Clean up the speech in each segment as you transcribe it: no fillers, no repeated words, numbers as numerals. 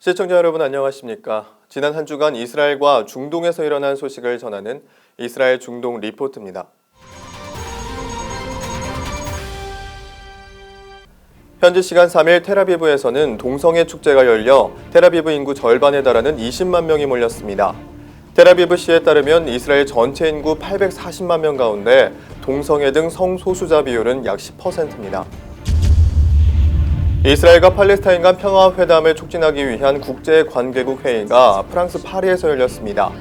시청자 여러분 안녕하십니까? 지난 한 주간 이스라엘과 중동에서 일어난 소식을 전하는 이스라엘 중동 리포트입니다. 현지 시간 3일 텔아비브에서는 동성애 축제가 열려 텔아비브 인구 절반에 달하는 20만 명이 몰렸습니다. 텔아비브시에 따르면 이스라엘 전체 인구 840만 명 가운데 동성애 등 성소수자 비율은 약 10%입니다. 이스라엘과 팔레스타인 간 평화회담을 촉진하기 위한 국제관계국 회의가 프랑스 파리에서 열렸습니다.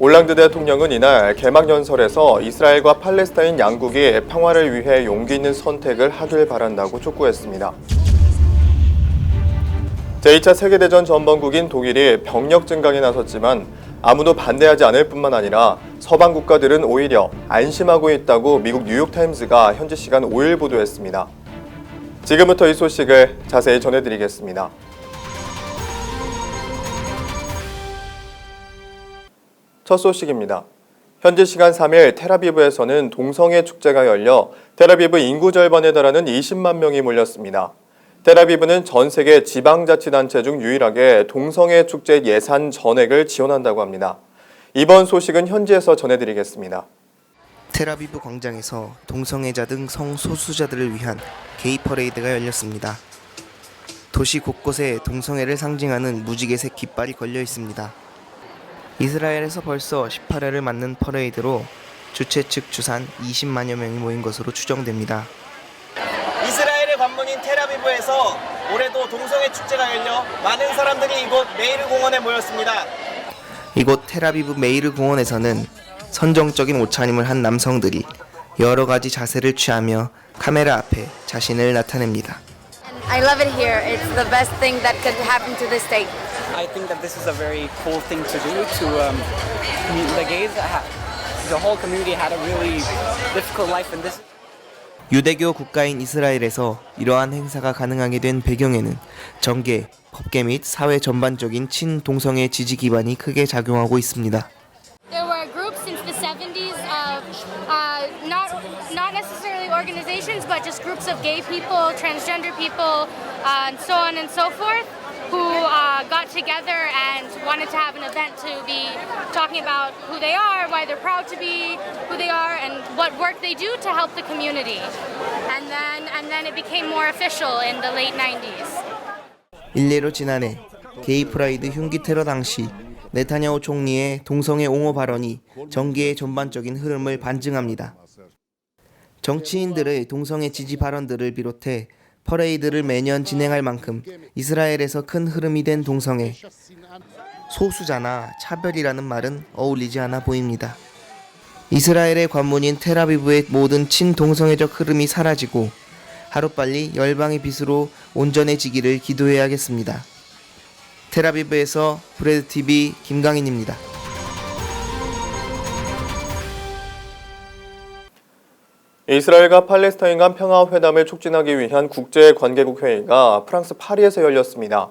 올랑드 대통령은 이날 개막연설에서 이스라엘과 팔레스타인 양국이 평화를 위해 용기 있는 선택을 하길 바란다고 촉구했습니다. 제2차 세계대전 전범국인 독일이 병력 증강에 나섰지만 아무도 반대하지 않을 뿐만 아니라 서방 국가들은 오히려 안심하고 있다고 미국 뉴욕타임즈가 현지 시간 5일 보도했습니다. 지금부터 이 소식을 자세히 전해드리겠습니다. 첫 소식입니다. 현지 시간 3일 텔아비브에서는 동성애 축제가 열려 텔아비브 인구 절반에 달하는 20만 명이 몰렸습니다. 텔아비브는 전 세계 지방자치단체 중 유일하게 동성애 축제 예산 전액을 지원한다고 합니다. 이번 소식은 현지에서 전해드리겠습니다. 텔아비브 광장에서 동성애자 등 성소수자들을 위한 게이 퍼레이드가 열렸습니다. 도시 곳곳에 동성애를 상징하는 무지개색 깃발이 걸려 있습니다. 이스라엘에서 벌써 18회를 맞는 퍼레이드로 주최 측 추산 20만여 명이 모인 것으로 추정됩니다. 이스라엘의 관문인 텔아비브에서 올해도 동성애 축제가 열려 많은 사람들이 이곳 메이르 공원에 모였습니다. 이곳 텔아비브 메이르 공원에서는 선정적인 옷차림을 한 남성들이 여러 가지 자세를 취하며 카메라 앞에 자신을 나타냅니다. I love it here. It's the best thing that could happen to this state. I think that this is a very cool thing to do to the gays. The whole community had a really difficult life in this. 유대교 국가인 이스라엘에서 이러한 행사가 가능하게 된 배경에는 정계, 법계 및 사회 전반적인 친동성애 지지 기반이 크게 작용하고 있습니다. There were groups since the 70s of not necessarily organizations, but just groups of gay people, transgender people, and so on and so forth, who got together and wanted to have an event to be talking about who they are, why they're proud to be who they are, and what work they do to help the community. And then it became more official in the late 90s. 일례로 지난해 게이 프라이드 흉기 테러 당시 네타냐후 총리의 동성애 옹호 발언이 정계의 전반적인 흐름을 반증합니다. 정치인들의 동성애 지지 발언들을 비롯해 퍼레이드를 매년 진행할 만큼 이스라엘에서 큰 흐름이 된 동성애. 소수자나 차별이라는 말은 어울리지 않아 보입니다. 이스라엘의 관문인 텔아비브의 모든 친동성애적 흐름이 사라지고 하루빨리 열방의 빛으로 온전해지기를 기도해야겠습니다. 텔아비브에서 브레드TV 김강인입니다. 이스라엘과 팔레스타인 간 평화회담을 촉진하기 위한 국제관계국 회의가 프랑스 파리에서 열렸습니다.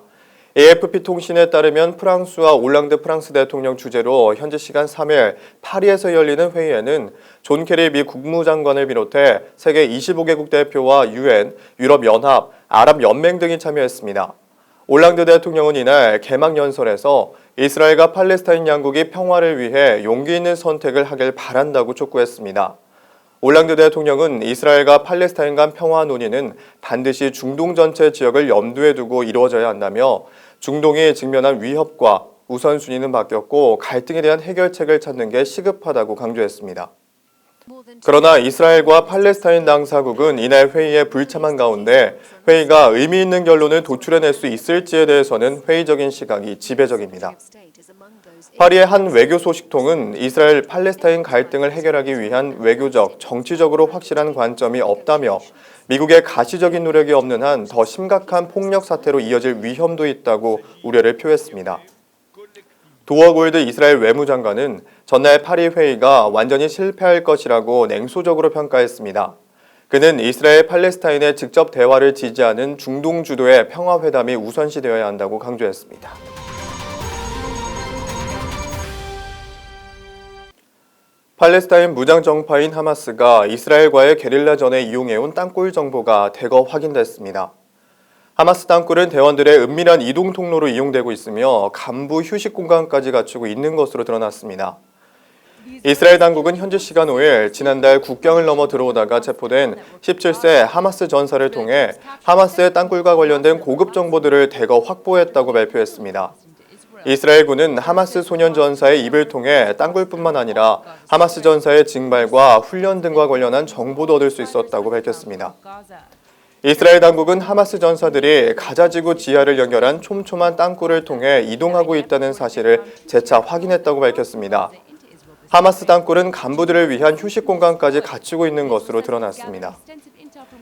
AFP 통신에 따르면 프랑스와 올랑드 프랑스 대통령 주재로 현지 시간 3일 파리에서 열리는 회의에는 존 케리 미 국무장관을 비롯해 세계 25개국 대표와 UN, 유럽연합, 아랍연맹 등이 참여했습니다. 올랑드 대통령은 이날 개막연설에서 이스라엘과 팔레스타인 양국이 평화를 위해 용기 있는 선택을 하길 바란다고 촉구했습니다. 올랑드 대통령은 이스라엘과 팔레스타인 간 평화 논의는 반드시 중동 전체 지역을 염두에 두고 이루어져야 한다며 중동이 직면한 위협과 우선순위는 바뀌었고 갈등에 대한 해결책을 찾는 게 시급하다고 강조했습니다. 그러나 이스라엘과 팔레스타인 당사국은 이날 회의에 불참한 가운데 회의가 의미 있는 결론을 도출해낼 수 있을지에 대해서는 회의적인 시각이 지배적입니다. 파리의 한 외교 소식통은 이스라엘 팔레스타인 갈등을 해결하기 위한 외교적, 정치적으로 확실한 관점이 없다며 미국의 가시적인 노력이 없는 한 더 심각한 폭력 사태로 이어질 위험도 있다고 우려를 표했습니다. 도어 골드 이스라엘 외무장관은 전날 파리 회의가 완전히 실패할 것이라고 냉소적으로 평가했습니다. 그는 이스라엘 팔레스타인의 직접 대화를 지지하는 중동 주도의 평화회담이 우선시되어야 한다고 강조했습니다. 팔레스타인 무장정파인 하마스가 이스라엘과의 게릴라전에 이용해온 땅굴 정보가 대거 확인됐습니다. 하마스 땅굴은 대원들의 은밀한 이동 통로로 이용되고 있으며 간부 휴식 공간까지 갖추고 있는 것으로 드러났습니다. 이스라엘 당국은 현지 시간 5일 지난달 국경을 넘어 들어오다가 체포된 17세 하마스 전사를 통해 하마스의 땅굴과 관련된 고급 정보들을 대거 확보했다고 발표했습니다. 이스라엘군은 하마스 소년 전사의 입을 통해 땅굴뿐만 아니라 하마스 전사의 징발과 훈련 등과 관련한 정보도 얻을 수 있었다고 밝혔습니다. 이스라엘 당국은 하마스 전사들이 가자지구 지하를 연결한 촘촘한 땅굴을 통해 이동하고 있다는 사실을 재차 확인했다고 밝혔습니다. 하마스 땅굴은 간부들을 위한 휴식 공간까지 갖추고 있는 것으로 드러났습니다.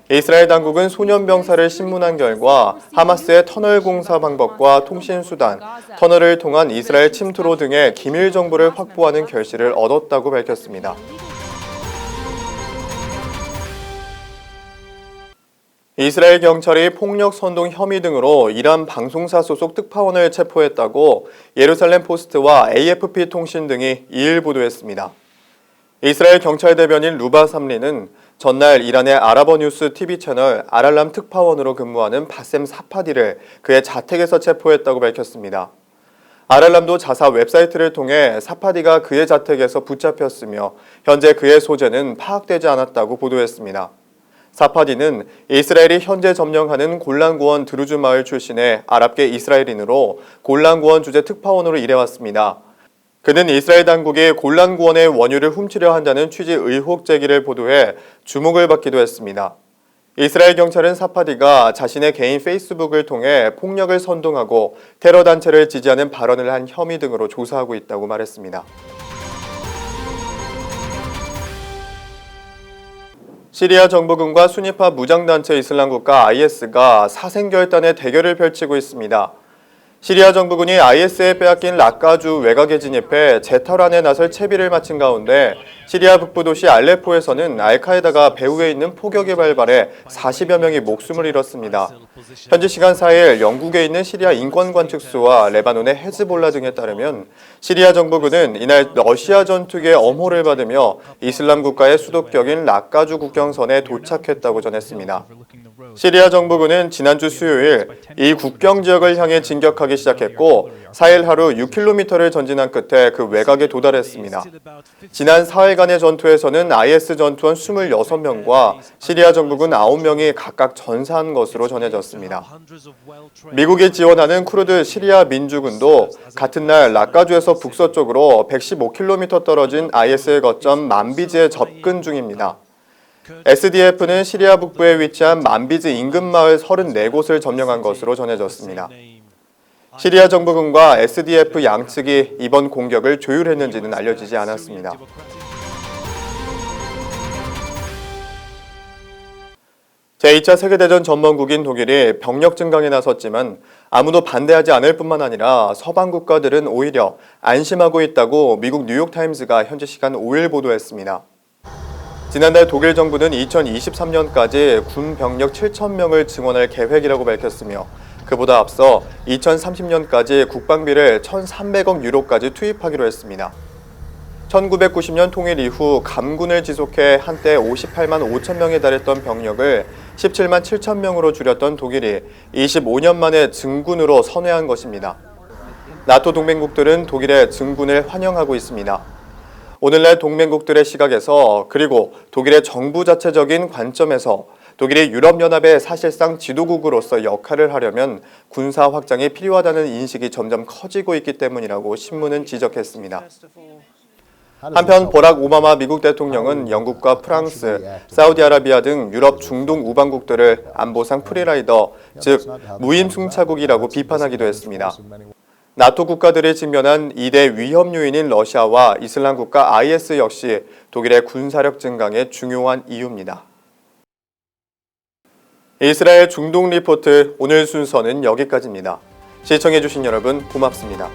이스라엘 당국은 소년병사를 신문한 결과 하마스의 터널 공사 방법과 통신 수단, 터널을 통한 이스라엘 침투로 등의 기밀 정보를 확보하는 결실을 얻었다고 밝혔습니다. 이스라엘 경찰이 폭력 선동 혐의 등으로 이란 방송사 소속 특파원을 체포했다고 예루살렘 포스트와 AFP 통신 등이 2일 보도했습니다. 이스라엘 경찰 대변인 루바 삼리는 전날 이란의 아랍어 뉴스 TV 채널 알알람 특파원으로 근무하는 바셈 사파디를 그의 자택에서 체포했다고 밝혔습니다. 알알람도 자사 웹사이트를 통해 사파디가 그의 자택에서 붙잡혔으며 현재 그의 소재는 파악되지 않았다고 보도했습니다. 사파디는 이스라엘이 현재 점령하는 골란고원 드루즈 마을 출신의 아랍계 이스라엘인으로 골란고원 주재 특파원으로 일해왔습니다. 그는 이스라엘 당국이 골란고원의 원유를 훔치려 한다는 취지 의혹 제기를 보도해 주목을 받기도 했습니다. 이스라엘 경찰은 사파디가 자신의 개인 페이스북을 통해 폭력을 선동하고 테러 단체를 지지하는 발언을 한 혐의 등으로 조사하고 있다고 말했습니다. 시리아 정부군과 순위파 무장단체 이슬람국가 IS가 사생결단의 대결을 펼치고 있습니다. 시리아 정부군이 IS에 빼앗긴 라까주 외곽에 진입해 재탈환에 나설 채비를 마친 가운데 시리아 북부 도시 알레포에서는 알카에다가 배후에 있는 포격이 발발해 40여 명이 목숨을 잃었습니다. 현지 시간 4일 영국에 있는 시리아 인권관측소와 레바논의 헤즈볼라 등에 따르면 시리아 정부군은 이날 러시아 전투기의 엄호를 받으며 이슬람 국가의 수도격인 라까주 국경선에 도착했다고 전했습니다. 시리아 정부군은 지난주 수요일 이 국경 지역을 향해 진격하기 시작했고 4일 하루 6km를 전진한 끝에 그 외곽에 도달했습니다. 지난 4일간의 전투에서는 IS 전투원 26명과 시리아 정부군 9명이 각각 전사한 것으로 전해졌습니다. 미국이 지원하는 쿠르드 시리아 민주군도 같은 날 라까주에서 북서쪽으로 115km 떨어진 IS의 거점 만비즈에 접근 중입니다. SDF는 시리아 북부에 위치한 만비즈 인근 마을 34곳을 점령한 것으로 전해졌습니다. 시리아 정부군과 SDF 양측이 이번 공격을 조율했는지는 알려지지 않았습니다. 제2차 세계대전 전범국인 독일이 병력 증강에 나섰지만 아무도 반대하지 않을 뿐만 아니라 서방 국가들은 오히려 안심하고 있다고 미국 뉴욕타임즈가 현지 시간 5일 보도했습니다. 지난달 독일 정부는 2023년까지 군 병력 7,000명을 증원할 계획이라고 밝혔으며 그보다 앞서 2030년까지 국방비를 1,300억 유로까지 투입하기로 했습니다. 1990년 통일 이후 감군을 지속해 한때 58만 5천 명에 달했던 병력을 17만 7천 명으로 줄였던 독일이 25년 만에 증군으로 선회한 것입니다. 나토 동맹국들은 독일의 증군을 환영하고 있습니다. 오늘날 동맹국들의 시각에서 그리고 독일의 정부 자체적인 관점에서 독일이 유럽연합의 사실상 지도국으로서 역할을 하려면 군사 확장이 필요하다는 인식이 점점 커지고 있기 때문이라고 신문은 지적했습니다. 한편 버락 오바마 미국 대통령은 영국과 프랑스, 사우디아라비아 등 유럽 중동 우방국들을 안보상 프리라이더, 즉 무임승차국이라고 비판하기도 했습니다. 나토 국가들이 직면한 2대 위험 요인인 러시아와 이슬람 국가 IS 역시 독일의 군사력 증강의 중요한 이유입니다. 이스라엘 중동 리포트 오늘 순서는 여기까지입니다. 시청해주신 여러분 고맙습니다.